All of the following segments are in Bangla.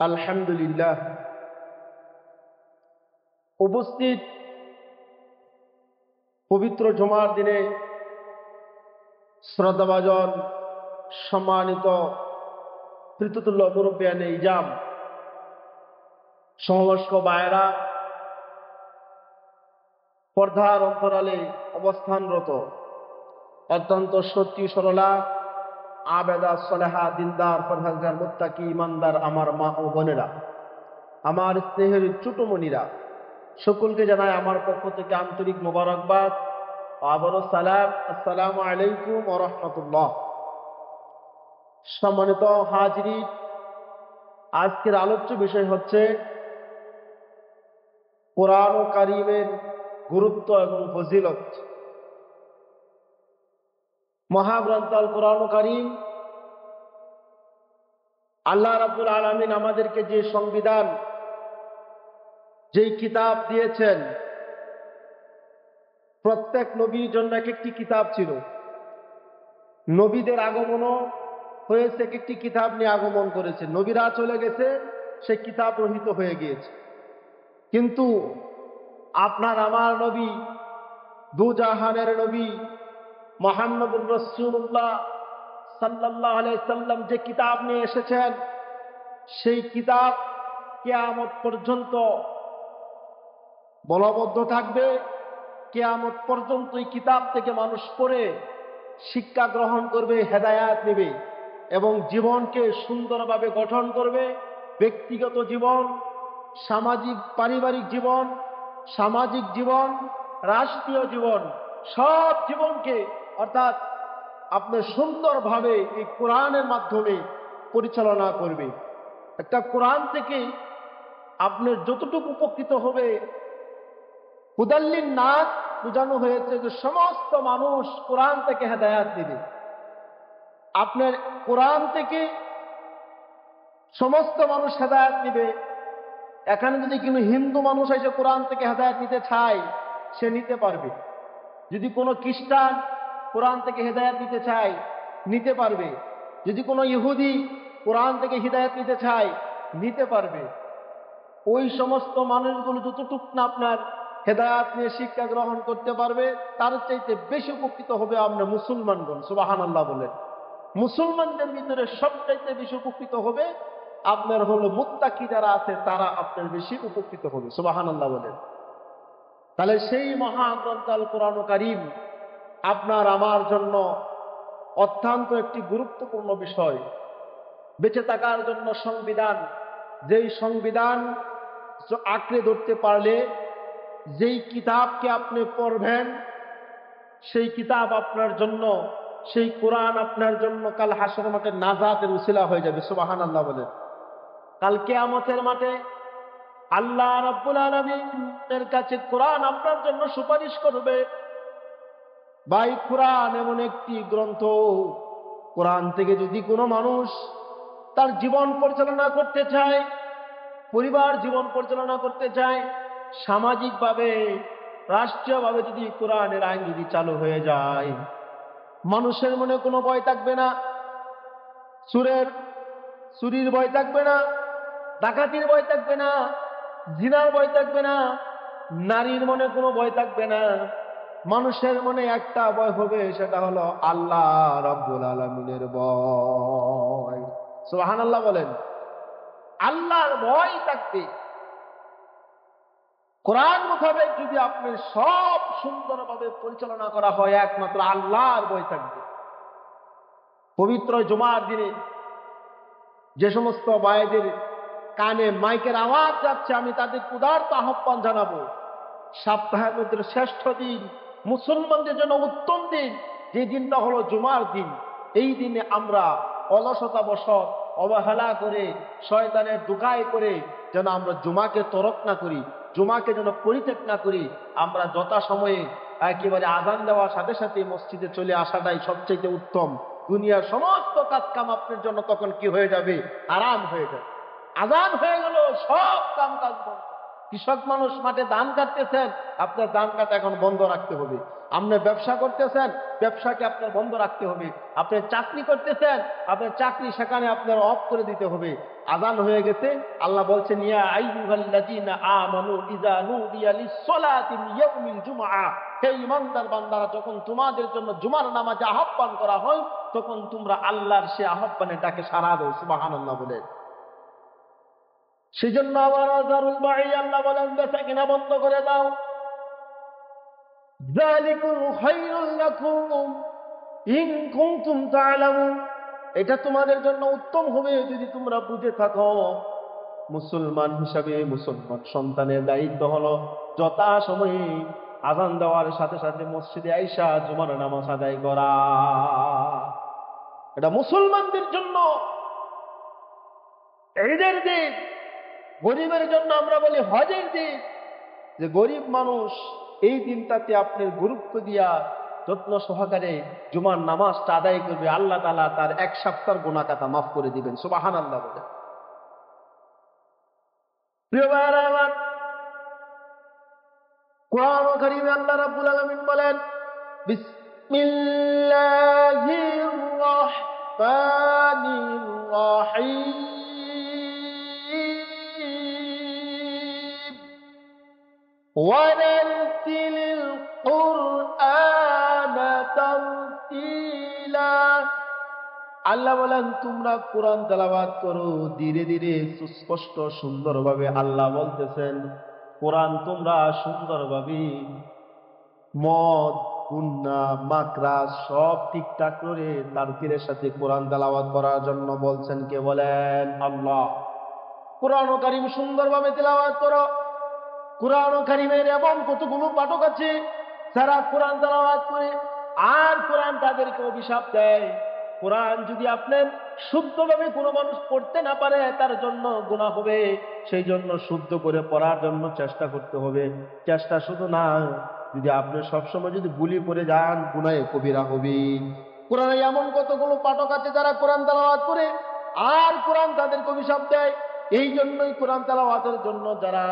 আলহামদুলিল্লাহ। উপস্থিত পবিত্র জুমার দিনে শ্রদ্ধাভাজন সম্মানিত তৃতীয়তুল্য মুরব্বিয়ানে ইজাম, সমবয়স্ক বায়েরা, পর্দার অন্তরালে অবস্থানরত অত্যন্ত সত্যি সরলা আবেদা সলেহা দিনদার পরহেজগার মুত্তাকি ইমানদার আমার মা ও বোনেরা, আমার স্নেহের ছোটমণিরা, সকলকে জানাই আমার পক্ষ থেকে আন্তরিক মোবারকবাদ, আবারও সালাম। আসসালামু আলাইকুম ওয়া রাহমাতুল্লাহ। সম্মানিত হাজিরিন, আজকের আলোচ্য বিষয় হচ্ছে কোরআন ও কারীমের গুরুত্ব এবং ফজিলত। মহাগ্রন্থ আল কোরআন ও কারীম, আল্লাহ রাব্বুল আলামিন আমাদেরকে যে সংবিধান, যেই কিতাব দিয়েছেন, প্রত্যেক নবীর জন্য এক একটি কিতাব ছিল। নবীদের আগমনও হয়েছে, এক একটি কিতাব নিয়ে আগমন করেছে। নবীরা চলে গেছে, সে কিতাব রহিত হয়ে গিয়েছে। কিন্তু আপনার আমার নবী, দুজাহানের নবী মুহাম্মদুর রাসূলুল্লাহ সাল্লাল্লাহু আলাইহি সাল্লাম যে কিতাব নিয়ে এসেছেন, সেই কিতাব কিয়ামত পর্যন্ত বলবদ্ধ থাকবে। কিয়ামত পর্যন্ত এই কিতাব থেকে মানুষ পড়ে শিক্ষা গ্রহণ করবে, হেদায়াত নেবে এবং জীবনকে সুন্দরভাবে গঠন করবে। ব্যক্তিগত জীবন, সামাজিক পারিবারিক জীবন, সামাজিক জীবন, রাষ্ট্রীয় জীবন, সব জীবনকে অর্থাৎ আপনি সুন্দরভাবে এই কোরআনের মাধ্যমে পরিচালনা করবে। একটা কোরআন থেকে আপনার যতটুকু উপকৃত হবে, হুদাল্লিন নাস বোঝানো হয়েছে যে সমস্ত মানুষ কোরআন থেকে হেদায়াত নেবে। আপনার কোরআন থেকে সমস্ত মানুষ হেদায়াত নেবে। এখানে যদি কোনো হিন্দু মানুষ এসে কোরআন থেকে হেদায়াত নিতে চায়, সে নিতে পারবে। যদি কোনো খ্রিস্টান কোরআন থেকে হেদায়াত নিতে চায়, নিতে পারবে। যদি কোনো ইহুদি কোরআন থেকে হিদায়াত নিতে চায়, নিতে পারবে। ওই সমস্ত মানুষগুলো যতটুক না আপনার হেদায়াত নিয়ে শিক্ষা গ্রহণ করতে পারবে, তার চাইতে বেশি উপকৃত হবে আমরা মুসলমানগণ। সুবহানাল্লাহ বলেন। মুসলমানদের ভিতরে সবচাইতে বেশি উপকৃত হবে আপনার হলো মুত্তাকি যারা আছে, তারা আপনার বেশি উপকৃত হবে। সুবহানাল্লাহ বলেন। তাহলে সেই মহাগ্রন্থ আল কোরআন কারীম আপনার আমার জন্য অত্যন্ত একটি গুরুত্বপূর্ণ বিষয়। বেঁচে থাকার জন্য সংবিধান, যেই সংবিধান আঁকড়ে ধরতে পারলে, যেই কিতাবকে আপনি পড়বেন, সেই কিতাব আপনার জন্য, সেই কোরআন আপনার জন্য কাল হাসর মাঠে নাজাতের উসিলা হয়ে যাবে। সুবহানাল্লাহ বলেন। কাল কিয়ামতের মাঠে আল্লাহ রাব্বুল আলামিনের কাছে কোরআন আপনার জন্য সুপারিশ করবে। ভাই, কোরআন এমন একটি গ্রন্থ, কোরআন থেকে যদি কোনো মানুষ তার জীবন পরিচালনা করতে চায়, পরিবার জীবন পরিচালনা করতে চায়, সামাজিকভাবে রাষ্ট্রীয়ভাবে যদি কোরআনের আইন যদি চালু হয়ে যায়, মানুষের মনে কোনো ভয় থাকবে না। চুরির ভয় থাকবে না, ডাকাতির ভয় থাকবে না, জিনার ভয় থাকবে না, নারীর মনে কোনো ভয় থাকবে না। মানুষের মনে একটা ভয় হবে, সেটা হলো আল্লাহ রাব্বুল আলামিনের ভয়। সুবহানাল্লাহ বলেন। আল্লাহর ভয় থাকবে। কোরআন মোতাবেক যদি আপনার সব সুন্দরভাবে পরিচালনা করা হয়, একমাত্র আল্লাহর ভয় থাকবে। পবিত্র জুমার দিনে যে সমস্ত ভাইদের কানে মাইকের আওয়াজ যাচ্ছে, আমি তাদের উদারত আহ্বান জানাবো, সপ্তাহের মধ্যে শ্রেষ্ঠ দিন, মুসলমানদের জন্য উত্তম দিন, যে দিনটা হলো জুমার দিন। এই দিনে আমরা অলসতাবশত, অবহেলা করে, শয়তানের দুগায় করে যেন আমরা জুমাকে তরক না করি, জুমাকে যেন পরিত্যাগ না করি। আমরা যথাসময়ে একেবারে আযান দেওয়ার সাথে সাথে মসজিদে চলে আসাটাই সবচেয়ে উত্তম। দুনিয়ার সমস্ত কাজ কাম আপনার জন্য তখন কি হয়ে যাবে? আরাম হয়ে যাবে। আযান হয়ে গেল, সব কাম কাজ বন্ধ। কৃষক মানুষ মাঠে ধান কাটতেছেন, আপনার ধান কাটা এখন বন্ধ রাখতে হবে। আপনি ব্যবসা করতেছেন, ব্যবসাকে আপনার বন্ধ রাখতে হবে। আপনি চাকরি করতেছেন, আপনার চাকরি সেখানে আপনার অফ করে দিতে হবে। আযান হয়ে গেছে, আল্লাহ বলছেন ইয়া আইয়ুহাল্লাযীনা আমানু ইযা নুদিয়া লিস-সালাতি মিন ইয়াউমিল জুমআ, হে ঈমানদার বান্দারা, যখন তোমাদের জন্য জুমার নামাজে আহ্বান করা হয় তখন তোমরা আল্লাহর সে আহ্বানে ডাকে সাড়া দাও। সুবহানাল্লাহ বলে। সেজন্য আবার আযারুল বাঈ আল্লাহ বলেন বেচা কিনা বন্ধ করে দাও। যালিকুম খায়রুল লাকুম ইন কুনতুম তা'লামুন, এটা তোমাদের জন্য উত্তম হবে যদি তোমরা বুঝে থাকো। মুসলমান হিসাবে মুসলমান সন্তানের দায়িত্ব হলো যথাসময়ে আযান দেওয়ার সাথে সাথে মসজিদে আইসা জুমার নামাজ আদায় করা। এটা মুসলমানদের জন্য ঈদের দিন, গরিবের জন্য আমরা বলি হজের দিন। যে গরিব মানুষ এই দিনটাতে আপনার গুরুত্ব দিয়া যত্ন সহকারে জুমার নামাজটা আদায় করবে, আল্লাহ তাআলা তার এক সপ্তাহের গুনাহ খাতা মাফ করে দিবেন। সুবহানাল্লাহ বলে। প্রিয় ভাইরা আমার, কোরআন কারীমে আল্লাহ রাব্বুল আলামিন বলেন বিসমিল্লাহির রাহমানির রাহিম ওয়ারাতিলিল কুরআনা তারতিলা। আল্লাহ বলেন তোমরা কোরআন তেলাওয়াত করো ধীরে ধীরে সুস্পষ্ট সুন্দরভাবে। আল্লাহ বলতেছেন কোরআন তোমরা সুন্দরভাবে মদ গুন্না মাকরা সব ঠিকঠাক করে তারতিলের সাথে কোরআন তেলাওয়াত করার জন্য বলছেন। কে বলেন? আল্লাহ। কোরআন কারীম সুন্দরভাবে তেলাওয়াত করো। কোরআন কারীমের এমন কতগুলো পাঠক আছে যারা কোরআন তেলাওয়াত করে আর কোরআন তাদেরকে অভিশাপ দেয়। কোরআন যদি আপনার শুদ্ধভাবে কোনো মানুষ পড়তে না পারে তার জন্য গুনাহ হবে। সেই জন্য শুদ্ধ করে পড়ার জন্য চেষ্টা করতে হবে। চেষ্টা শুধু না, যদি আপনি সবসময় যদি ভুলি পড়ে যান গুনাহে কবিরা হবে। কোরআনে এমন কতগুলো পাঠক আছে যারা কোরআন তেলাওয়াত করে আর কোরআন তাদেরকে অভিশাপ দেয়। এই জন্যই কোরআন তেলাওয়াতের জন্য যারা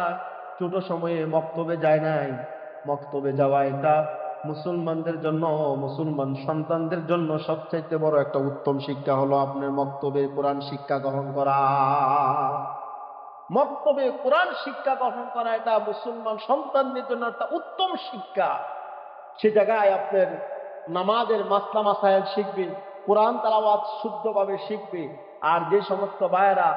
ছোট সময়ে মক্তবে যায় নাই, মক্তবে যাওয়া এটা মুসলমানদের জন্য, মুসলমান সন্তানদের জন্য সবচাইতে বড় একটা উত্তম শিক্ষা হলো আপনার মক্তবে কোরআন শিক্ষা গ্রহণ করা। মক্তবে কোরআন শিক্ষা গ্রহণ করা এটা মুসলমান সন্তানদের জন্য একটা উত্তম শিক্ষা। সে জায়গায় আপনার নামাজের মাসলা মাসায়েল শিখবে, কোরআন তেলাওয়াত শুদ্ধভাবে শিখবে। আর যে সমস্ত ভাইয়েরা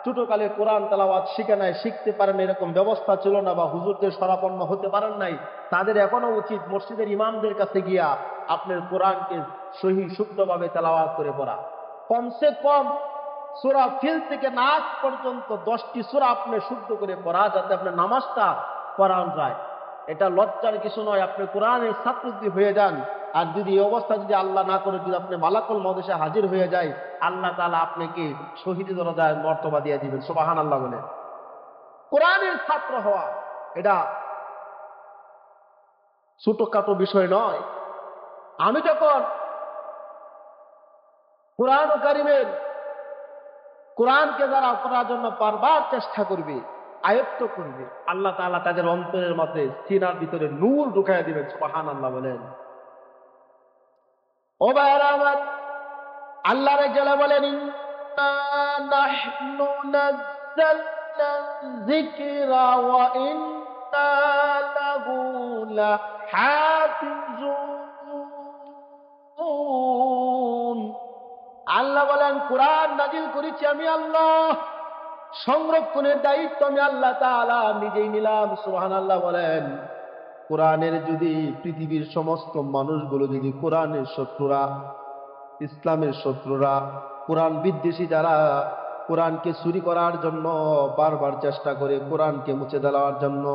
ছোটকালে কোরআন তেলাওয়াত শিখে নাই, শিখতে পারেন, এরকম ব্যবস্থা ছিল না বা হুজুরদের শরাপন্ন হতে পারেন নাই, তাদের এখনো উচিত মসজিদের ইমামদের কাছে গিয়া আপনার কোরআনকে সহি শুদ্ধভাবে তেলাওয়াত করে পড়া। কমসে কম সূরা ফিল থেকে নাস পর্যন্ত 10টি সূরা আপনি শুদ্ধ করে পড়া, যাতে আপনার নামাজটা পড়ানো যায়। এটা লজ্জার কিছু নয়। আপনি কোরআনের ছাত্র যদি হয়ে যান আর যদি এই অবস্থা যদি আল্লাহ না করে যদি আপনি মালাকুল মউত এসে হাজির হয়ে যায়, আল্লাহ তাআলা আপনাকে শহীদ দরজায় মর্তবা দিয়ে দিবেন। সুবহানাল্লাহ বলে। কোরআনের ছাত্র হওয়া এটা ছোটখাটো বিষয় নয়। আমি যখন কোরআন কারীমের কোরআনকে যারা পড়ার জন্য বারবার চেষ্টা করবে, আয়ত্ত করবে, আল্লাহ তাআলা তাদের অন্তরের মধ্যে সিনার ভিতরে নূর ঢুকাইয়া দিবেন। সুবহানাল্লাহ বলেন। ও ভাইরা আমার, আল্লাহর গেলা বলেন ইন্না নাহনু নাযালনা যিকরা ওয়া ইন্না লাহু লাহাফিজুন। আল্লাহ বলেন কোরআন নাজিল করেছি আমি আল্লাহ, সংরক্ষণের দায়িত্ব আমি আল্লাহ তাআলা নিজেই নিলাম। সুবহানাল্লাহ বলেন। কোরআনের যদি পৃথিবীর সমস্ত মানুষগুলো যদি কোরআনের শত্রুরা, ইসলামের শত্রুরা, কোরআন বিদ্বেষী যারা কোরআনকে চুরি করার জন্য বারবার চেষ্টা করে, কোরআনকে মুছে দেওয়ার জন্য,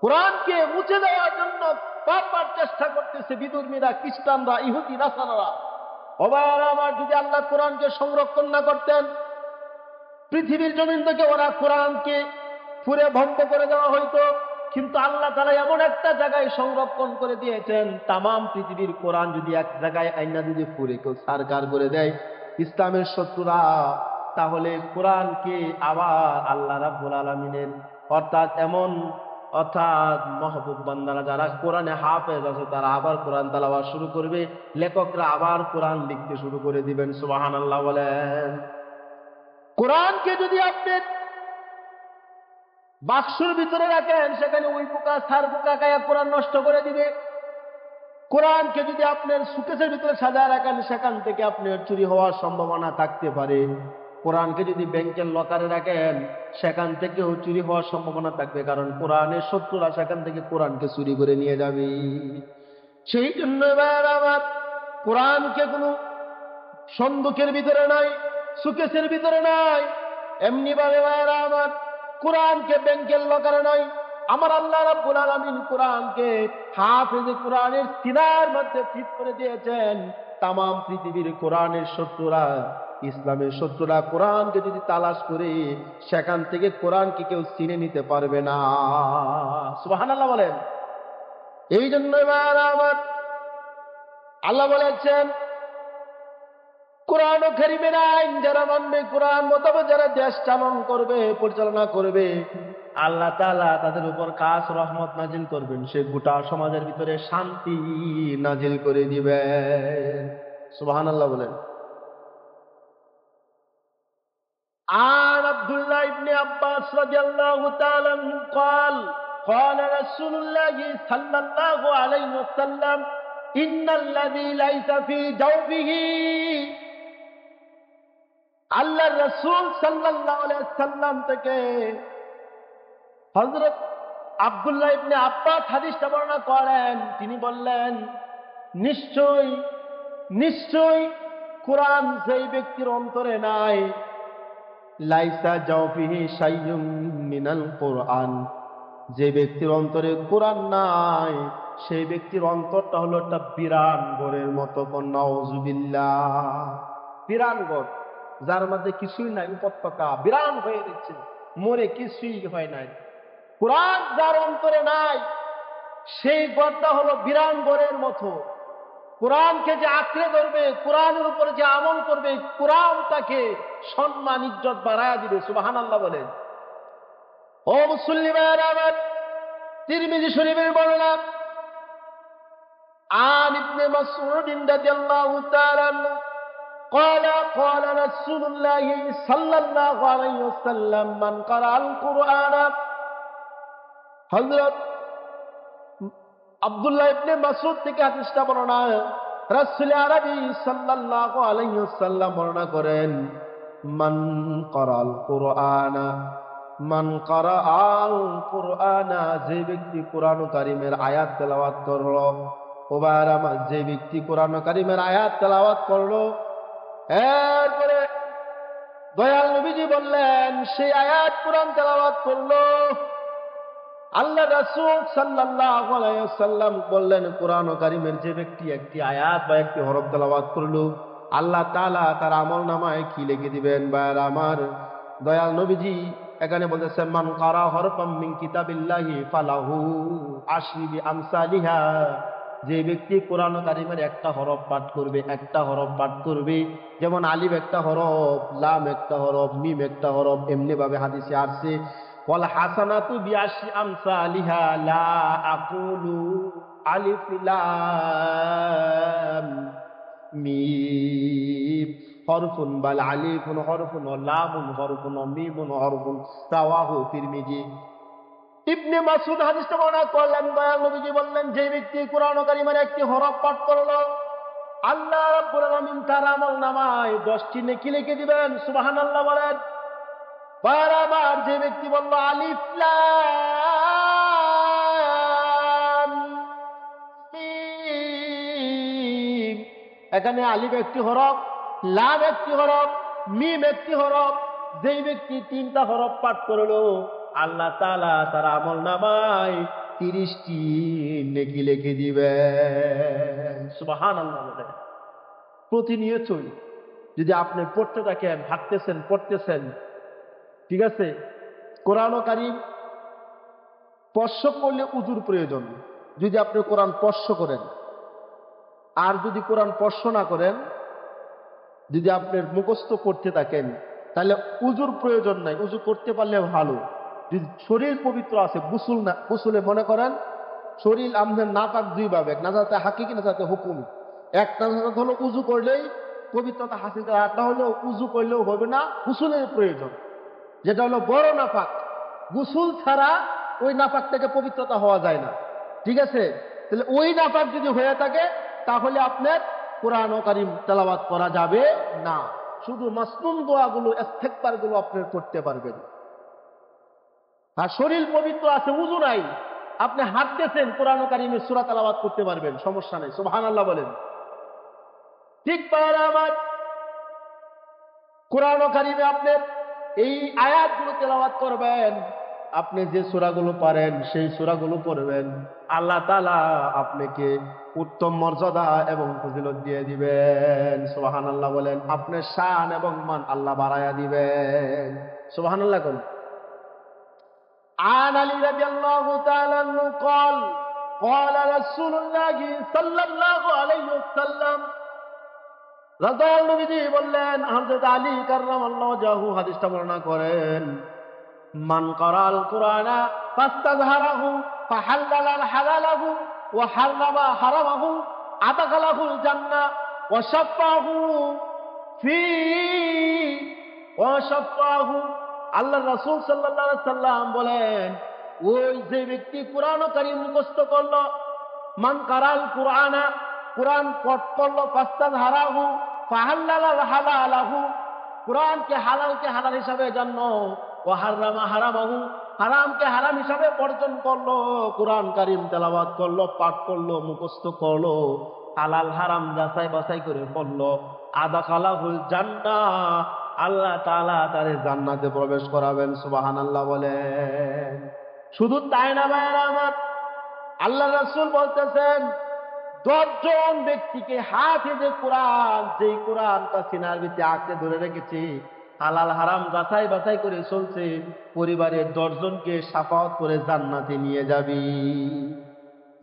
কোরআনকে মুছে দেওয়ার জন্য বারবার চেষ্টা করতেছে বিধর্মীরা, খ্রিস্টানরা, ইহুদি, নাসারারা। ওবার আমার, যদি আল্লাহ কোরআনকে সংরক্ষণ না করতেন, পৃথিবীর জমিন থেকে ওরা কোরআনকে পুরে ভঙ্গ করে দেওয়া হইতো। কিন্তু আল্লাহ তাআলা এমন একটা জায়গায় সংরক্ষণ করে দিয়েছেন, তামাম পৃথিবীর কোরআন যদি এক জায়গায় আইনা যদি পুরে কেউ সারকার করে দেয় ইসলামের শত্রুরা, তাহলে কোরআনকে আবার আল্লাহ রাব্বুল আলামিনের অর্থাৎ মাহবুব বান্দারা যারা কোরআনে হাফেজ আছে তারা আবার কোরআন তেলাওয়াত শুরু করবে, লেখকরা আবার কোরআন লিখতে শুরু করে দিবেন। সুবহানাল্লাহ বলেন। কোরআনকে যদি আপনি বাক্সের ভিতরে রাখেন, সেখানে ওই পোকা সার পোকা খায়া কোরআন নষ্ট করে দিবে। কোরআনকে যদি আপনার সুকেসের ভিতরে সাজায় রাখেন, সেখান থেকে আপনার চুরি হওয়ার সম্ভাবনা থাকতে পারে। কোরআনকে যদি ব্যাংকের লকারে রাখেন, সেখান থেকেও চুরি হওয়ার সম্ভাবনা থাকবে, কারণ কোরআনের শত্রুরা সেখান থেকে কোরআনকে চুরি করে নিয়ে যাবে। সেই জন্য এবার আমার কোরআনকে কোনো সন্দুকের ভিতরে নাই, সুকেসের ভিতরে নাই, এমনি ভাবে আমার কোরআনকে ব্যাংকের লকারে নাই। আমার আল্লাহ রাব্বুল আলামিন কোরআনকে হাফেজে কোরআনের সিনার মধ্যে ফিট করে দিয়েছেন। তাম পৃথিবীর কোরআনের শত্রুরা, ইসলামের শত্রুরা কোরআনকে যদি তালাশ করে, সেখান থেকে কোরআনকে কেউ চিনে নিতে পারবে না। সুবহানাল্লাহ বলেন। এই জন্য এবার আমার আল্লাহ বলেছেন, কোরআন ও কারীমের আইন যারা মানবে, কোরআন মোতাবেক যারা দেশ চালন করবে, পরিচালনা করবে, আল্লাহ তাআলা তাদের উপর খাস রহমত নাজিল করবেন। সে গোটা সমাজের ভিতরে শান্তি নাজিল করে দিবেন। সুবহানাল্লাহ বলেন। عن عبد الله بن عباس رضي الله تعالى عنه قال قال رسول الله صلى الله عليه وسلم إن الذي ليس في جوفه আল্লাহ রাসূল সাল্লাল্লাহু আলাইহি সাল্লাম থেকে হযরত আব্দুল্লাহ ইবনে আব্বাস হাদিসটা বর্ণনা করেন। তিনি বললেন, নিশ্চয় কোরআন যেই ব্যক্তির অন্তরে নাই, লাইসা জাওফিহি শাইয়ুম মিনাল কোরআন, যে ব্যক্তির অন্তরে কোরআন নাই, সেই ব্যক্তির অন্তরটা হলো একটা বিরান ঘরের মতো। নাউযুবিল্লাহ। বিরান ঘর, যার মধ্যে কিছুই নাই, উপত্যকা বিরান হয়ে যাচ্ছে, মরে কিছুই হয় নাই। কোরআন যার অন্তরে নাই, সেই ঘরটা হলো বিরান ঘরের মতো। কোরআনকে যে আঁকড়ে ধরবে, কোরআনের উপরে যে আমল করবে, কোরআন তাকে সম্মান ইজ্জত বাড়ায়া দিবে। সুবহানাল্লাহ বলেন। ও মুসলিমের আমার, তিরমিজি শরীফের বর্ণনা, আন ইবনে মাসউদ রাদিয়াল্লাহু তাআলা قال قال رسول الله صلى الله عليه وسلم من قرأ القرآن। হযরত আব্দুল্লাহ ইবনে মাসউদ থেকে হাদিসটা বর্ণনা, রাসূল আরবি সাল্লাল্লাহু আলাইহি ওয়াসাল্লাম বর্ণনা করেন, মান ক্বারাল কুরআনা, মান ক্বারাল কুরআনা, যে ব্যক্তি কোরআন কারীমের আয়াত তেলাওয়াত করলো, ওবার আমার যে ব্যক্তি কোরআন কারীমের আয়াত তেলাওয়াত করলো, এরপরে দয়াল নবীজি বললেন, সেই আয়াত কোরআন তেলাওয়াত করলো। আল্লাহ রাসূল সাল্লাল্লাহু আলাইহি ওয়াসাল্লাম বললেন, কোরআন কারীমের যে ব্যক্তি একটি আয়াত বা একটি হরফ তেলাওয়াত করলো, আল্লাহ তাআলা তার আমলনামায় কি লিখে দিবেন? ভাইরা আমার, দয়াল নবীজি এখানে বলতেছেন, মান কারা হরফাম মিন কিতাবিল্লাহি ফালাহু আশরি বিআমসালিহা, যে ব্যক্তি কোরআন কারীমের একটা হরফ পাঠ করবে, যেমন আলিফ একটা হরফ, লাম একটা হরফ, মিম একটা হরফ, এমনি ভাবে হাদিসে আসছে, ওয়াল হাসানাতু বিআশরি আমসালিহা, লা আকুলু আলিফ লাম মিম হরফুন, বাল আলিফুন হরফুন, ওয়া লামুন হরফুন, ওয়া মিমুন হরফুন। রাওয়াহু তিরমিজি। ইবনে মাসউদ হাদিসটা বর্ণনা করলেন, দয়াল নবীজি বললেন, যে ব্যক্তি কোরআন কারীমের একটি হরফ পাঠ করলো, আল্লাহ রাব্বুল আলামিন তার আমলনামায় 10টি নেকি লিখে দিবেন। সুবহানাল্লাহ বলেন। বারবার যে ব্যক্তি বলল আলিফ লাম মিম, এখানে আলিফ একটি হরফ, লাম একটি হরফ, মিম একটি হরফ, যেই ব্যক্তি 3টা হরফ পাঠ করলো, আল্লাহ তাআলা তার আমলনামায় 30টি নেকি লিখে দিবেন। সুবহানাল্লাহ বলেন। প্রতিনিয়তই যদি আপনি পড়তে থাকেন, হাঁটতেছেন, পড়তেছেন, ঠিক আছে, কোরআন কারীম স্পর্শ করলে উযুর প্রয়োজন। যদি আপনি কোরআন স্পর্শ করেন, আর যদি কোরআন স্পর্শ না করেন, যদি আপনি মুখস্থ করতে থাকেন, তাহলে উযুর প্রয়োজন নাই। উযু করতে পারলে ভালো, যদি শরীর পবিত্র আছে, গোসল না, গোসলে মনে করেন শরীর আমাদের নাপাক দুই ভাবে, এক নাজাতে হাকিকি, নাজাতে হুকুমি। এক নাজাত হলো উজু করলেই পবিত্রতা হাসিল করে, আরটা হলো উজু করলেও হবে না, গোসলের প্রয়োজন, যেটা হলো বড় নাপাক। গোসল ছাড়া ওই নাপাক থেকে পবিত্রতা হওয়া যায় না। ঠিক আছে? তাহলে ওই নাপাক যদি হয়ে থাকে তাহলে আপনার কোরআন কারীম তেলাওয়াত করা যাবে না। শুধু মাসনুন দোয়াগুলো, ইস্তেগফারগুলো আপনি করতে পারবেন। আর শরীর পবিত্র আছে, উযু নাই, আপনি হাঁটতেছেন, কোরআন কারীমের সূরা তেলাওয়াত করতে পারবেন, সমস্যা নাই। সুবহানাল্লাহ বলেন। ঠিক পারে আমার কোরআন কারীমে আপনার এই আয়াতগুলো তেলাওয়াত করবেন, আপনি যে সূরাগুলো পারেন সেই সূরাগুলো পড়বেন, আল্লাহ তাআলা আপনাকে উত্তম মর্যাদা এবং ফজিলত দিয়ে দিবেন। সুবহানাল্লাহ বলেন। আপনার শান এবং মান আল্লাহ বাড়ায়া দিবেন। সুবহানাল্লাহ বলেন। عن علي رضي الله تعالى عنه قال قال رسول الله صلى الله عليه وسلم, রাসূল নবীজি বললেন, হযরত আলী কাররামাল্লাহু ওয়াজহু হাদিসটা বর্ণনা করেন, মান কারাল কুরআনা ফাস্তাযহারাহু ফাহাল্লাল হালালাহু ওয়া হারামা হারামাহু আদাখালাহুল জান্নাহ ওয়া শাফাহু ফি ওয়া শাফাহু। আল্লাহ রাসূল সাল্লাল্লাহু আলাইহি সাল্লাম বলেন, ওই যে ব্যক্তি কোরআন কারীম মুখস্থ করলো, মান কারাল কুরআনা, কোরআন পাঠ করলো, ফাস্তাযহারাহু ফাহাল্লাল হালালাহু, কোরআনকে হালালকে হালাল হিসাবে জানলো, ও হারামা হারামাহু, হারামকে হারাম হিসাবে বর্জন করলো, কোরআন কারীম তেলাওয়াত করলো, পাঠ করলো, মুখস্থ করলো, হালাল হারাম যাচাই বাছাই করে পড়লো, আদাখালাহুল জান্নাহ, আল্লাহ তাআলা তারে জান্নাতে প্রবেশ করাবেন। সুবহানাল্লাহ বলেন। শুধু তাই না ভাইরা আমার, আল্লাহ রাসূল বলতেছেন, 10 জন ব্যক্তিকে হাফেজে কোরআন, যেই কোরআনটা সিনার ভিতরে আঁকড়ে ধরে রেখেছে, হালাল হারাম যাচাই বাছাই করে চলছে, পরিবারের 10 জনকে শাফাআত করে জান্নাতে নিয়ে যাবি।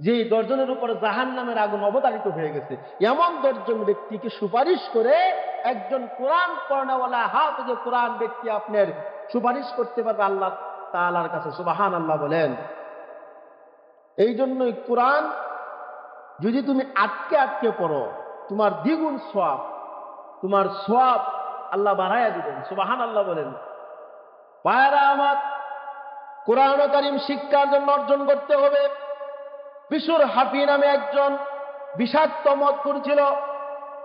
যে 10 জনের উপর জাহান্নামের আগুন অবতারিত হয়ে গেছে, এমন 10 জন ব্যক্তিকে সুপারিশ করে একজন কোরআন পড়নেওয়ালা হাফেজে কোরআন ব্যক্তি আপনার সুপারিশ করতে পারবে আল্লাহ তাআলার কাছে। সুবহানাল্লাহ বলেন। এই জন্যই কোরআন যদি তুমি আটকে আটকে পড়ো, তোমার দ্বিগুণ সওয়াব, তোমার সওয়াব আল্লাহ বাড়ায়া দিবেন। সুবহানাল্লাহ বলেন। ভাইরা আমার, কোরআন কারীম শিক্ষার জন্য অর্জন করতে হবে। বিশুর হাফি নামে একজন বিষাক্ত মদখোর ছিল,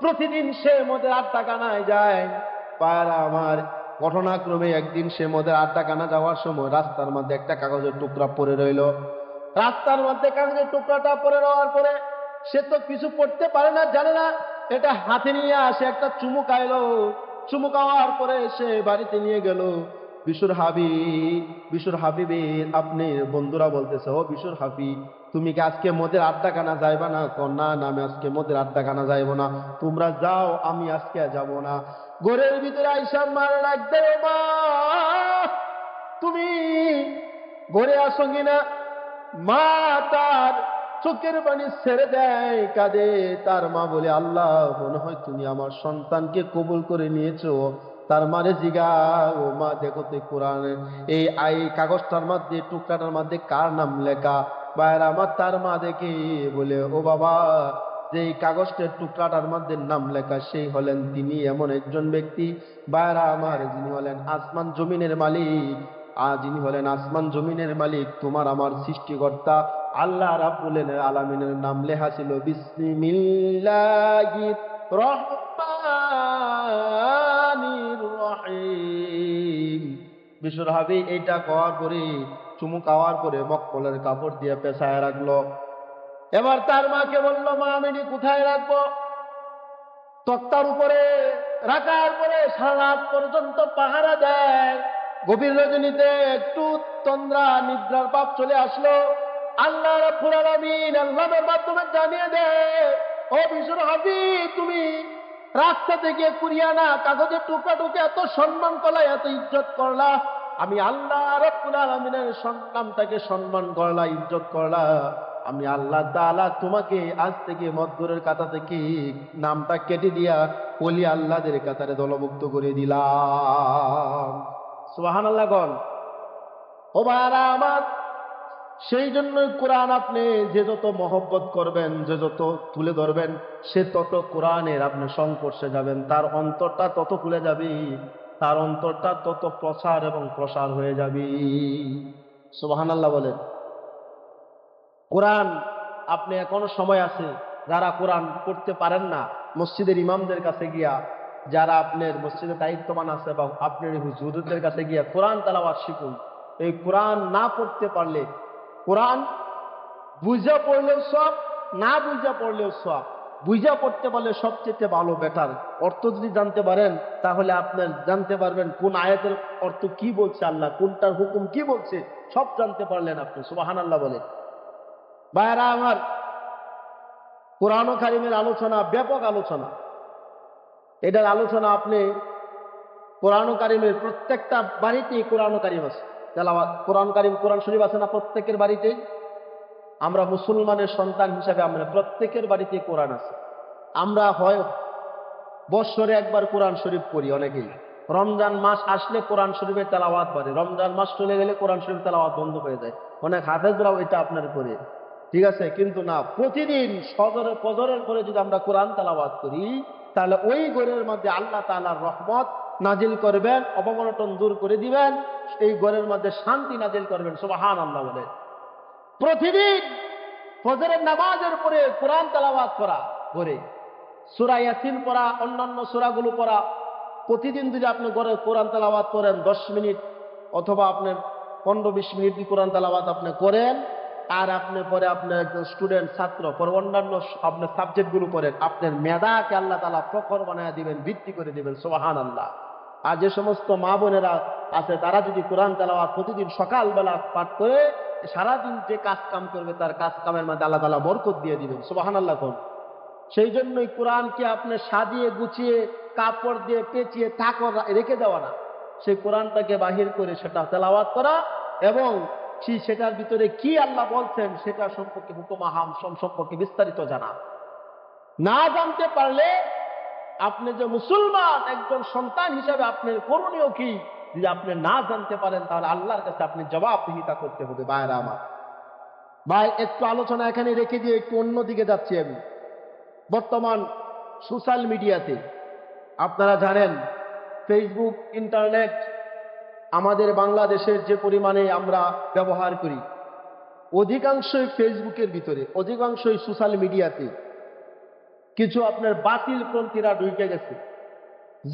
প্রতিদিন সে মদের আড্ডাখানায় যায়। ভাইরা আমার, ঘটনাক্রমে একদিন সে মদের আড্ডাখানা যাওয়ার সময় রাস্তার মধ্যে একটা কাগজের টুকরা পড়ে রইল। রাস্তার মধ্যে কাগজের টুকরাটা পড়ে রওয়ার পরে সে তো কিছু পড়তে পারে না, জানে না, এটা হাতে নিয়ে আসে একটা চুমু খাইলো। চুমু খাওয়ার পরে সে বাড়িতে নিয়ে গেল। বিশুর হাবিবের আপনি বন্ধুরা বলতেছে, ও বিশুর হাবি, তুমি কি আজকে মদের আড্ডাখানা যাইবা না? না না, আমি আজকে মদের আড্ডাখানা যাইব না। তোমরা যাও, আমি আজকে যাব না। ঘরের ভিতরে আইসা মার ডাক দেয়, মা তুমি ঘরে আসো কিনা? মা তার চোখের পানি ছেড়ে দেয়, কাঁদে। তার মা বলে, আল্লাহ, মনে হয় তুমি আমার সন্তানকে কবুল করে নিয়েছো। তার মারে জিগাও, মা দেখো তো কোরআনের এই কাগজটার মধ্যে, টুকরাটার মধ্যে কার নাম লেখা? বাইরে আমার তার মা দেখে বলে, ও বাবা, যে কাগজটার টুকরাটার মধ্যে নাম লেখা সেই হলেন তিনি এমন একজন ব্যক্তি, বাইরে আমার, যিনি হলেন আসমান জমিনের মালিক। যিনি হলেন আসমান জমিনের মালিক, তোমার আমার সৃষ্টিকর্তা আল্লাহ রাব্বুল আলামিনের নাম লেখা ছিল বিসমিল্লাহির রহমানির রহিম। বিশুর হাবি এইটা খাওয়ার পরে, চুমু খাওয়ার পরে মক্কলের কাপড় দিয়ে পেছায় রাখলো। এবার তার মাকে বললো, মা আমি কোথায় রাখবো? তক্তার উপরে রাখার পরে সারা রাত পর্যন্ত পাহারা দেয়। গভীর রজনীতে একটু তন্দ্রা নিদ্রার পাপ চলে আসলো। আল্লাহ রাব্বুল আলামিন আল্লাহর মাধ্যমে জানিয়ে দেয়, ও বিশুর হাবি, তুমি রাস্তা থেকে কুড়িয়ে না কাগজের টুকরাটুকে এত সম্মান করলা, এত ইজ্জত করলা, আমি আল্লাহ রাব্বুল আলামিনের নামটাকে সম্মান করলা, ইজ্জত করলা। আমি আল্লাহ তাআলা তোমাকে আজ থেকে মদখোরের কাতা থেকে নামটা কেটে দিয়া ওলি আল্লাহদের কাতারে দলভুক্ত করে দিলাম। সুবহানাল্লাহ গণ। ও ভাইরা আমার, সেই জন্যই কোরআন আপনি যে যত মহব্বত করবেন, যে যত তুলে ধরবেন, সে তত কোরআনের আপনি সংস্পর্শে যাবেন, তার অন্তরটা তত খুলে যাবে, তার অন্তরটা তত প্রসার এবং প্রসার হয়ে যাবে। সুবহানাল্লাহ বলেন। কোরআন আপনি এখনো সময় আছে, যারা কোরআন পড়তে পারেন না, মসজিদের ইমামদের কাছে গিয়া, যারা আপনার মসজিদের দায়িত্বমান আছে বা আপনার হুজুরদের কাছে গিয়া কোরআন তেলাওয়াত শিখুন। এই কোরআন না পড়তে পারলে, কোরআন বুঝা পড়লেও সব, না বুঝা পড়লেও সব। বুঝা পড়তে পারলে সবচেয়ে ভালো, বেটার। অর্থ যদি জানতে পারেন তাহলে আপনার জানতে পারবেন কোন আয়াতের অর্থ কি বলছে আল্লাহ, কোনটার হুকুম কি বলছে, সব জানতে পারলেন আপনি। সুবহানাল্লাহ বলেন। ভাইরা আমার, কোরআন কারীমের আলোচনা ব্যাপক আলোচনা। এটার আলোচনা আপনি কোরআন কারীমের প্রত্যেকটা বাড়িতেই কোরআন কারীম আছে, তেলাওয়াত কোরআন কারীম, কোরআন শরীফ আছে না প্রত্যেকের বাড়িতেই? আমরা মুসলমানের সন্তান হিসাবে আমরা প্রত্যেকের বাড়িতে কোরআন আছে। আমরা হয় বৎসরে একবার কোরআন শরীফ পড়ি অনেকেই। রমজান মাস আসলে কোরআন শরীফের তেলাওয়াত বাড়ে, রমজান মাস চলে গেলে কোরআন শরীফ তেলাওয়াত বন্ধ হয়ে যায়। অনেক হাফেজরাও এটা আপনার করে, ঠিক আছে, কিন্তু না, প্রতিদিন ফজরের পরে যদি আমরা কোরআন তেলাওয়াত করি, তাহলে ওই ঘরের মধ্যে আল্লাহ তাআলার রহমত নাজিল করবেন, অবনটন দূর করে দিবেন, এই ঘরের মধ্যে শান্তি নাজিল করবেন। সুবহানাল্লাহ বলে। প্রতিদিন ফজরের নামাজের পরে কোরআন তেলাওয়াত করা, করে সূরা ইয়াসিন পড়া, অন্যান্য সূরাগুলো পড়া। প্রতিদিন যদি আপনি ঘরে কোরআন তেলাওয়াত করেন 10 মিনিট অথবা আপনার 15-20 মিনিট দিয়ে কোরআন তেলাওয়াত আপনি করেন, আর আপনি পরে আপনার একজন স্টুডেন্ট, ছাত্র, পরে অন্যান্য আপনার সাবজেক্টগুলো করেন, আপনার মেধাকে আল্লাহ তাআলা প্রখর বানায় দিবেন, বৃদ্ধি করে দিবেন। সুবহানাল্লাহ। আর যে সমস্ত মা বোনেরা আছে, তারা যদি কোরআন তেলাওয়াত প্রতিদিন সকালবেলা পাঠ করে, সারাদিন যে কাজ কাম করবে তার কাজ কামের মধ্যে আল্লাহ তাআলা বরকত দিয়ে দিবেন। সুবহানাল্লাহ। সেই জন্যই কোরআনকে আপনি সাজিয়ে গুছিয়ে কাপড় দিয়ে পেঁচিয়ে থাকর রেখে দেওয়া না, সেই কোরআনটাকে বাহির করে সেটা তেলাওয়াত করা, এবং সেটার ভিতরে কি আল্লাহ বলছেন সেটা সম্পর্কে, হুকুম আহাম সম্পর্কে বিস্তারিত জানা। না জানতে পারলে আপনি যে মুসলমান একজন সন্তান হিসাবে আপনার করণীয় কি, যদি আপনি না জানতে পারেন তাহলে আল্লাহর কাছে আপনি জবাবদিহিতা করতে হবে। ভাইরা আমার, ভাই একটু আলোচনা এখানে রেখে দিয়ে একটু অন্যদিকে যাচ্ছি আমি। বর্তমান সোশ্যাল মিডিয়াতে আপনারা জানেন, ফেসবুক, ইন্টারনেট আমাদের বাংলাদেশের যে পরিমাণে আমরা ব্যবহার করি, অধিকাংশই ফেসবুকের ভিতরে, অধিকাংশই সোশ্যাল মিডিয়াতে কিছু আপনার বাতিল পন্থীরা ঢুকে গেছে।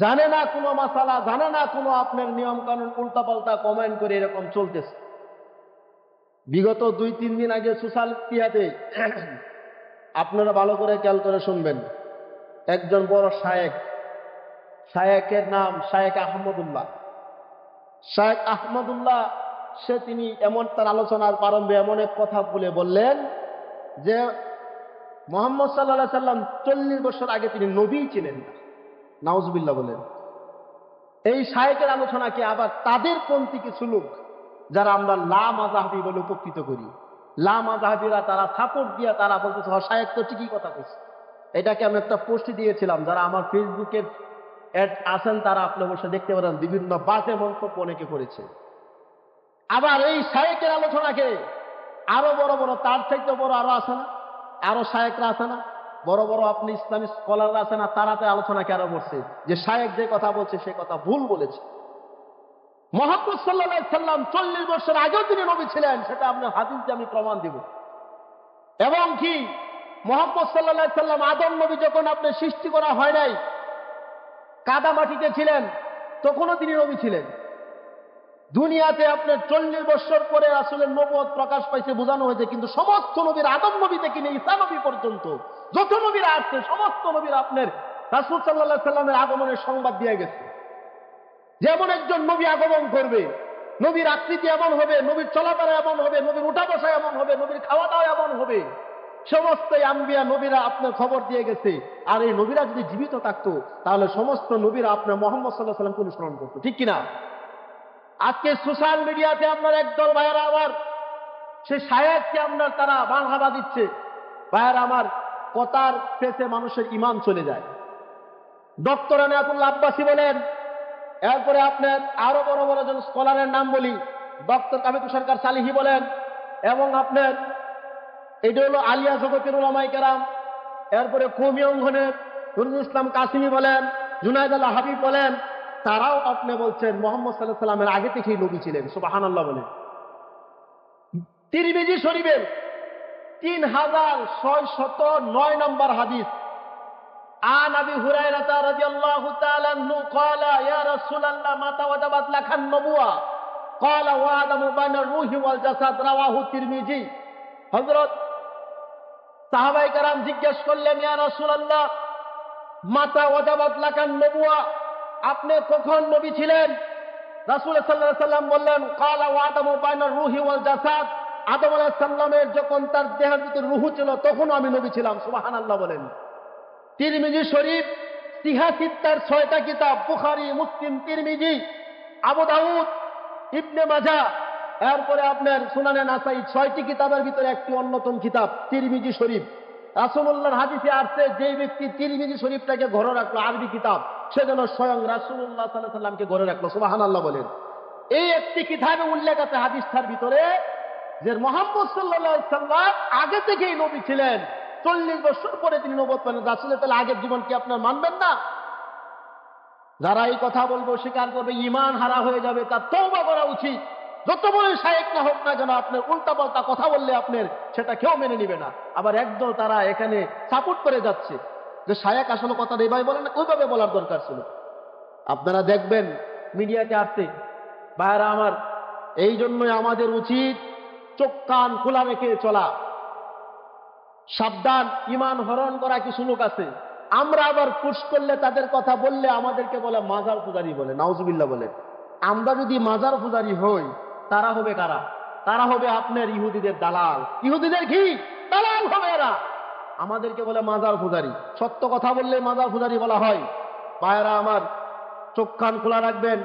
জানে না কোনো মাসালা, জানে না কোনো আপনার নিয়ম কানুন, উল্টাপাল্টা কমেন্ট করে এরকম চলতেছে। বিগত 2-3 দিন আগে সোশ্যাল মিডিয়াতে আপনারা ভালো করে খেয়াল করে শুনবেন, একজন বড় শায়েকের নাম শায়েক আহমদুল্লাহ। শায়েক আহমদুল্লাহ তিনি এমন, তার আলোচনার প্রারম্ভে এমন এক কথা বললেন যে মুহাম্মদ সাল্লাল্লাহু আলাইহি সাল্লাম 40 বছর আগে তিনি নবী ছিলেন না। নাউজুবিল্লাহ বলেন। এই শায়েকের আলোচনাকে আবার তাদের পন্থী কিছু লোক, যারা আমরা লা মাযহাবী বলে উপকৃত করি, লা মাযহাবীরা তারা সাপোর্ট দিয়া তারা বলতেছে শায়েক তো ঠিকই কথা কইছে। এটাকে আমি একটা পোস্ট দিয়েছিলাম, যারা আমার ফেসবুকের অ্যাড আছেন তারা আপনি অবশ্যই দেখতে পারেন, বিভিন্ন বাজে মন্তব্য অনেকে করেছে। আবার এই শায়েকের আলোচনাকে আরো বড় বড়, তার চাইতে বড় আরো আছে না, আরো শায়েকরা আছে না, বড় বড় আপনি ইসলামিক স্কলাররা আছে না, তারা তো আলোচনাকে আরো বলছে যে শায়েক যে কথা বলছে সে কথা ভুল বলেছে। মুহাম্মদ সাল্লাল্লাহু আলাইহি সাল্লাম 40 বছর আগেও তিনি নবী ছিলেন, সেটা আপনার হাদিস দিয়ে আমি প্রমাণ দিব। এবং কি মুহাম্মদ সাল্লাল্লাহু আলাইহি সাল্লাম আদম নবী যখন আপনি সৃষ্টি করা হয় নাই, কাদা মাটিতে ছিলেন, তখনও তিনি নবী ছিলেন। দুনিয়াতে আপনার 40 বছর পরে রাসূলের নবুয়ত প্রকাশ পাইছে, বোঝানো হয়েছে, কিন্তু সমস্ত নবীর, আদম নবী থেকে নিয়ে ঈসা নবী পর্যন্ত যত নবীরা আসছে, সমস্ত নবীরা আপনার রাসূল সাল্লাল্লাহু আলাইহি সাল্লামের আগমনের সংবাদ দিয়ে গেছে। যেমন একজন নবী আগমন করবে, নবীর আকৃতি এমন হবে, নবীর চলাফেরা এমন হবে, নবীর উঠা বসা এমন হবে, নবীর খাওয়া দাওয়া এমন হবে, সমস্ত আম্বিয়া নবীরা আপনার খবর দিয়ে গেছে। আর এই নবীরা যদি জীবিত থাকতো তাহলে সমস্ত নবীরা আপনার মুহাম্মদ সাল্লাল্লাহু আলাইহি সাল্লামকে অনুসরণ করতো, ঠিক কিনা? আজকে সোশ্যাল মিডিয়াতে আপনার একদল ভাইয়েরা আবার সে শায়েককে আপনার তারা বাড়াবা দিচ্ছে। ভাইয়েরা আমার, কথার পেছে মানুষের ঈমান চলে যায়। ডক্টর আনায়াতুল্লাহ আব্বাসী বলেন, এরপরে আপনার আরো বড় বড় জন স্কলারের নাম বলি, ডক্টর কামিল সরকার সালিহি বলেন, এবং আপনার এটা হলো আলিয়া জগতের ওলামায়ে কেরাম, এরপরে কওমি অঙ্গনের নুরুল ইসলাম কাসিমি বলেন, জুনায়েদ আল হাবিব বলেন, তারাও আপনি বলছেন মুহাম্মদ সাল্লাল্লাহু আলাইহি সাল্লামের আগে থেকেই নবী ছিলেন। সুবহানাল্লাহ বলেন। তিরমিজি শরীফের 3609 নম্বর হাদিস, আন আবি হুরায়রা রাদিয়াল্লাহু তাআলা আনহু ক্বালা ইয়া রাসূলুল্লাহ মাতা ওয়াজাবাত লাকান নবুওয়া ক্বালা ওয়া আদামু বাইনার রূহি ওয়াল জাসাদ, রাওয়াহু তিরমিজি। হযরত সাহাবায়ে কেরাম জিজ্ঞেস করলেন, ইয়া রাসূলুল্লাহ মাতা ওয়াজাবাত লাকান নবুওয়া, আপনি কখন নবী ছিলেন? রাসূল সাল্লাল্লাহু আলাইহি সাল্লাম বললেন, ক্বালা ওয়া আদামু বাইনার রূহি ওয়াল জাসাদ, আদম আলাইহিস সালামের যখন তার দেহের ভিতরে রূহ ছিল তখন আমি নবী ছিলাম। সুবহানাল্লাহ বলেন। তিরমিজি শরীফ সিহা সিত্তার 6টা কিতাব, বুখারী, মুসলিম, তিরমিজি, আবু দাউদ, ইবনে মাজাহ, এরপরে আপনার সুনানে নাসাই, 6টি কিতাবের ভিতরে একটি অন্যতম কিতাব তিরমিজি শরীফ। রাসূলুল্লাহর হাদিসে আসছে, যে ব্যক্তি তিরমিজি শরীফটাকে ঘরে রাখলো, আরবি কিতাব, সে যেন স্বয়ং রাসূলুল্লাহ সাল্লাল্লাহু আলাইহি সাল্লামকে ঘরে রাখলো। সুবহানাল্লাহ বলেন। এই একটি কিতাবে উল্লেখ আছে হাদিসটার ভিতরে যে মুহাম্মদ সাল্লাল্লাহু আলাইহি সাল্লাম আগে থেকেই নবী ছিলেন। 40 বছর পরে তিনি নবুয়ত পেলেন। রাসূলের তাহলে আগের জীবন কি আপনার মানবেন না? যারা এই কথা বলবো, স্বীকার করবে, ঈমান হারা হয়ে যাবে, তার তওবা করা উচিত। যত বড় শায়েখ না হোক না কেন, আপনার উল্টাপাল্টা কথা বললে আপনার সেটা কেউ মেনে নিবে না। আবার একদল তারা এখানে সাপোর্ট করে যাচ্ছে যে শায়েখ আসলে কথা এইভাবে বলেন না, ওইভাবে বলার দরকার ছিল। আপনারা দেখবেন মিডিয়াতে আসছে ভাইরা আমার, এই জন্যই আমাদের উচিত চোখ কান খোলা রেখে চলা। সাবধান, ঈমান হরণ করা কিছু লোক আছে, আমরা আবার পুশ করলে, তাদের কথা বললে আমাদেরকে বলে মাজার পূজারি বলে, নাউজুবিল্লাহ বলে। আমরা যদি মাজার পূজারি হই, তারা হবে কারা? তারা হবে আপনার ইহুদিদের দালাল। ইহুদিদের কি দালাল হবে এরা, আমাদেরকে বলে মাজার পূজারি। সত্য কথা বললে মাজার পূজারি বলা হয়। ভাইরা আমার, চোখ কান খোলা রাখবেন।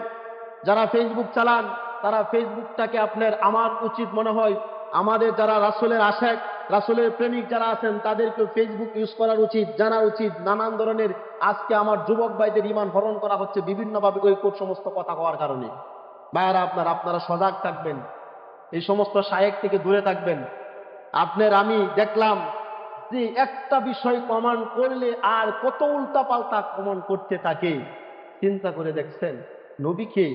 যারা ফেসবুক চালান, তারা ফেসবুকটাকে আপনার, আমার উচিত মনে হয় আমাদের যারা রাসূলের আশেক, রাসূলের প্রেমিক যারা আছেন, তাদেরকে ফেসবুক ইউজ করার উচিত, জানা উচিত। নানান ধরনের আজকে আমার যুবক ভাইদের ঈমান হরণ করা হচ্ছে বিভিন্নভাবে ওই সমস্ত কথা কওয়ার কারণে। ভাইরা আপনারা সজাগ থাকবেন, এই সমস্ত শায়েখ থেকে দূরে থাকবেন। আমি দেখলাম যে একটা বিষয় কমান করলে আর কত উল্টা পাল্টা কমান করতে থাকে। চিন্তা করে দেখছেন, নবীকে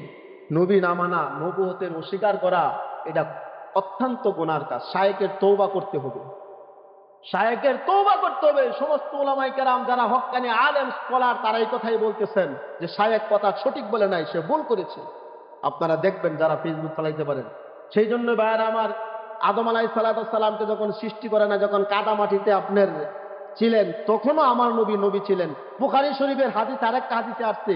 নবী না মানা, নবুয়তের অস্বীকার করা, এটা অত্যন্ত গুনার কাজ। শায়েকের তওবা করতে হবে, শায়েকের তওবা করতে হবে। সমস্ত উলামায়ে কেরাম যারা হক্কানি আলেম স্কলার, তারা এই কথাই বলতেছেন যে শায়েক কথা সঠিক বলে নাই, সে ভুল করেছে। আপনারা দেখবেন যারা ফেসবুক চালাইতে পারেন। সেই জন্য ভাইয়েরা আমার, আদম আলাইহিস সালামকে যখন সৃষ্টি করে না, যখন কাদা মাটিতে আপনার ছিলেন, তখনও আমার নবী ছিলেন। বুখারী শরীফের হাদিস, আরেকটা হাদিসে আসছে,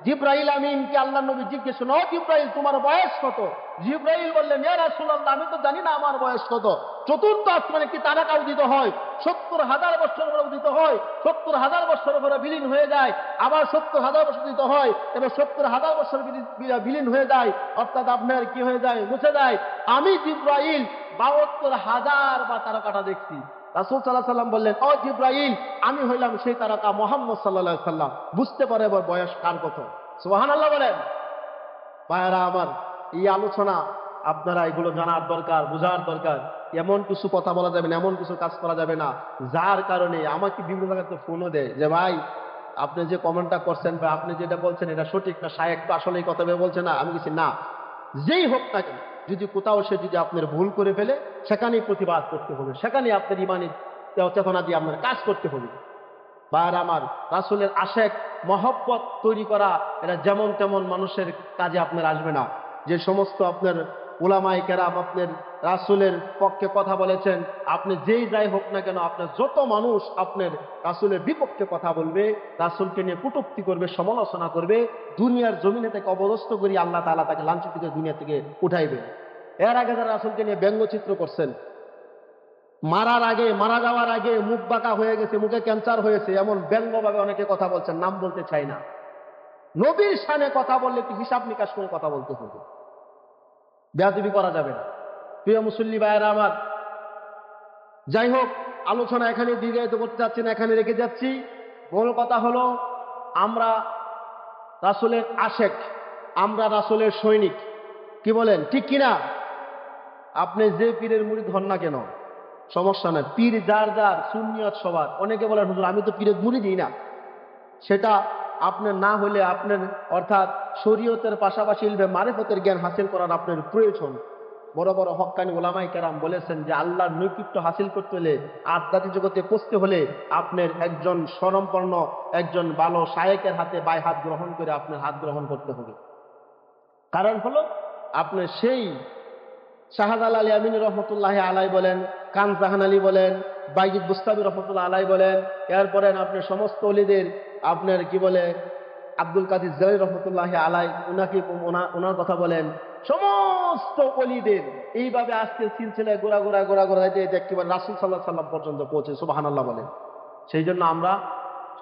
জিবরাইল আমিনকে আল্লাহর নবী জিজ্ঞেস করলেন, ও জিবরাইল, তোমার বয়স কত? জিবরাইল বললেন, ইয়া রাসূলুল্লাহ, আমি তো জানি না আমার বয়স কত। চতুর্থ আসমানে কি তারকা উদিত হয়, 70,000 বছর পরে উদিত হয়, 70,000 বছর পরে বিলীন হয়ে যায়, আবার 70,000 বছর উদিত হয়, এবং 70,000 বছর বিলীন হয়ে যায়, অর্থাৎ আপনার কি হয়ে যায়, মুছে যায়। আমি জিবরাইল 72,000 বার তারকাটা দেখছি। রাসূল সাল্লাল্লাহু আলাইহি সাল্লাম বললেন, ও জিবরাইল, আমি হইলাম সেই তারকা মুহাম্মদ সাল্লাল্লাহু আলাইহি সাল্লাম। বুঝতে পারে এবার বয়স কার কত। সুবহানাল্লাহ বলেন। ভাইরা আমার, এই আলোচনা আপনারা এগুলো জানার দরকার, বোঝার দরকার। এমন কিছু কথা বলা যাবে না, এমন কিছু কাজ করা যাবে না যার কারণে আমাকে বিভিন্ন জায়গাতে ফোনও দেয় যে ভাই, আপনি যে কমেন্টটা করছেন বা আপনি যেটা বলছেন এটা সঠিক না, শায়েখ তো আসলে এই কথা বলছে না। আমি কিছু না, যেই হোক না কেন, যদি কোথাও সে যদি আপনার ভুল করে ফেলে, সেখানেই প্রতিবাদ করতে হবে, সেখানেই আপনার ইমানি চেতনা দিয়ে আপনার কাজ করতে হবে। বার আমার, রাসূলের আশেক মহব্বত তৈরি করা, এটা যেমন তেমন মানুষের কাজে আপনার আসবে না। যে সমস্ত আপনার উলামায়ে কেরাম আপনার রাসূলের পক্ষে কথা বলেছেন, আপনি যেই যাই হোক না কেন, আপনার যত মানুষ আপনার রাসূলের বিপক্ষে কথা বলবে, রাসূলকে নিয়ে কটূক্তি করবে, সমালোচনা করবে, দুনিয়ার জমিনে থেকে অবদস্থ করি আল্লাহ তাআলা তাকে লাঞ্ছিত করে দুনিয়া থেকে উঠাইবে। এর আগে যারা রাসূলকে নিয়ে ব্যঙ্গচিত্র করছেন, মারা যাওয়ার আগে মুখ বাঁকা হয়ে গেছে, মুখে ক্যান্সার হয়েছে, এমন ব্যঙ্গভাবে অনেকে কথা বলছেন, নাম বলতে চাই না। নবীর শানে কথা বললে একটু হিসাব নিকাশ করে কথা বলতে হবে, বেয়াদবি করা যাবে না। প্রিয় মুসল্লি ভাইয়েরা আমার, যাই হোক, আলোচনা এখানে দীর্ঘায়িত করতে যাচ্ছি না, এখানে রেখে যাচ্ছি। মূল কথা হলো, আমরা রাসূলের আশেক, আমরা রাসূলের সৈনিক, কি বলেন, ঠিক কিনা? আপনি যে পীরের মুরিদ হন না কেন, সমস্যা নাই, পীর যার যার, সুন্নিয়ত সবার। অনেকে বলেন হুজুর আমি তো পীরের মুরিদই না। সেটা আপনার না হলে আপনার অর্থাৎ শরীয়তের পাশাপাশি ইলমে মারিফতের জ্ঞান হাসিল করার আপনার প্রয়োজন। বড় বড় হক্কানি ওলামায়ে কেরাম বলেছেন যে আল্লাহর নৈকট্য হাসিল করতে হলে, আধ্যাত্মিক জগতে পৌঁছতে হলে আপনার একজন স্বরমপন্ন, একজন ভালো শায়েকের হাতে বাই হাত গ্রহণ করে আপনার হাত গ্রহণ করতে হবে। কারণ হলো আপনার সেই শাহজালাল আলী আমিনী রহমতুল্লাহ আলাই বলেন, কান জাহান আলী বলেন, বাইজিদ বুস্তামি রহমতুল্লাহ আলাই বলেন, এরপরে আপনার সমস্ত অলিদের আপনার কি বলে আব্দুল কাদির জিলানী রহমতুল্লাহ আলাই, ওনার কথা বলেন, সমস্ত অলিদের এইভাবে আজকে সিলসিলায় গোড়া গোড়া গোড়া গোড়া একেবারে রাসূল সাল্লাল্লাহু আলাইহি ওয়াসাল্লাম পর্যন্ত পৌঁছে। সুবহানাল্লাহ বলেন। সেই জন্য আমরা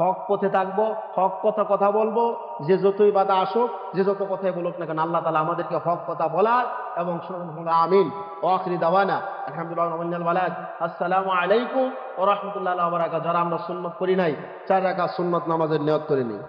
হক পথে থাকবো, হক কথা বলবো। যে যতই বাধা আসুক, যে যত কথাই বলুক না কেন, আল্লাহ তাআলা আমাদেরকে হক কথা বলার এবং শোনার। আমিন। ওয়া আখিরি দাওয়ানা আলহামদুলিল্লাহি ওয়া বারাকাতুহু। আসসালামু আলাইকুম ওয়া রাহমাতুল্লাহি ওয়া বারাকাতুহু। যারা আমরা সুন্নাত করি নাই, 4 রাকাত সুন্নাত নামাজের নিয়ত করে নিই।